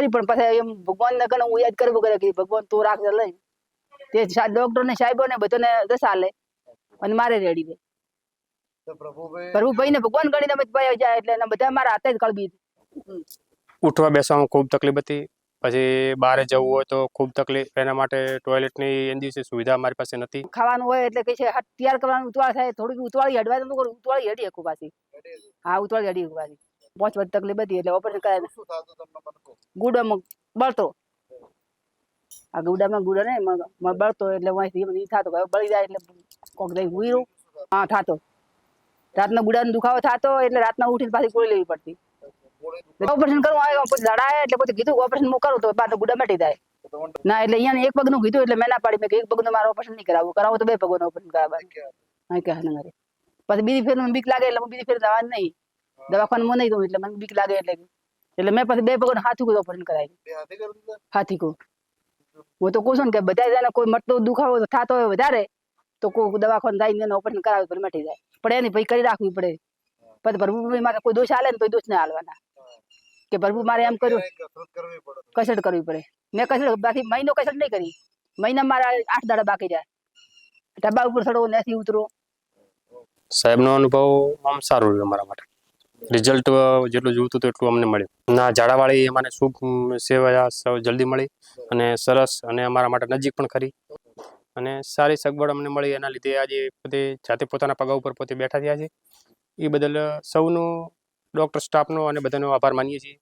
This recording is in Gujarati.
કરી પણ પછી એમ ભગવાનને કને હું યાદ કરવું કરે કે ભગવાન તું રાખજે લઈ તે ડોક્ટર ને સાહેબો ને બધાને દશા લે અને મારે રેડી દે પ્રભુભાઈ ને ભગવાન ગણીને અમે ભાઈ જાય એટલે એના બધા મારા હાથે જ કળબી ઉઠવા બેસવામાં ખૂબ તકલીફ હતી, પછી બહાર જવું હોય તો ખૂબ તકલીફ, એના માટે ટોયલેટની એ દિવસે સુવિધા અમારી પાસે નથી. ખાવાનું હોય એટલે કે છે તૈયાર કરવાનું ઉતવાળ થાય, થોડીક ઉતવાળી હડવા તો ઉતવાળી હડી હકું પાછી. હા ઉતવાળી હડી હકું પાછી. પહોંચ વખત તકલીફ હતી એટલે ઓપરેશન કરાય. ગુડામાં બળતો, આ ગુડામાં ગુડા ને બળતો એટલે ઈ થતો બળી જાય એટલે કોક દઈ હુઈ હા થતો. રાતના ગુડાનો દુખાવો થતો એટલે રાતના ઉઠીને પાછી ગોળી લેવી પડતી. ઓપરેશન કરવું આવે પછી લડાય એટલે પછી કીધું ઓપરેશન હું કરું તો પાછો ગુડા મટી જાય. ના એટલે અહીંયા એક પગનું કીધું એટલે મેં ના પાડી, મેં એક પગનું મારે ઓપરેશન નહીં કરાવવું, કરાવો તો બે પગનું ઓપરેશન કરાવવાનું. હા કે હા ઘરે પછી બીજી ફેર બીક લાગે એટલે હું બીજી ફેર દવા નહીં દવાખાનું નહીં દઉં એટલે મને બીક લાગે એટલે મેં પછી બે પગનું હાથી ઓપરેશન કરાવી. હાથી કો હું તો કહું છું ને કે બધા જાય કોઈ મટતો દુખાવો થતો હોય વધારે તો કોઈ દવાખાને જાય ઓપરેશન કરાવે પછી મટી જાય, પણ એની ભાઈ કરી રાખવી પડે. પછી પ્રભુ મારે કોઈ દોષ હાલે ને તો દોષ ના હાલવાના કે પ્રભુ મારે એમ કર્યું, કસરત કરવી પડે. મેં કસરત બાકી મહિનો કસરત નહીં કરી, મહિના મારા 8 દાડા બાકી જાય. ઢબા ઉપર ચડવો નથી ઉતરો. સાહેબનો અનુભવ આમ સારો રહ્યો અમારા માટે, રિઝલ્ટ જેટલું જોઈતું હતું એટલું અમને મળ્યું. ના ઝાડાવાળી અમારે શુભ સેવા જલ્દી મળી અને સરસ, અને અમારા માટે નજીક પણ ખરી અને સારી સગવડ અમને મળી. એના લીધે આજે પોતે જાતે પોતાના પગા ઉપર પોતે બેઠા થયા છે. એ બદલ સૌનું ડૉક્ટર સ્ટાફનો અને બધાનો આભાર માનીએ છીએ.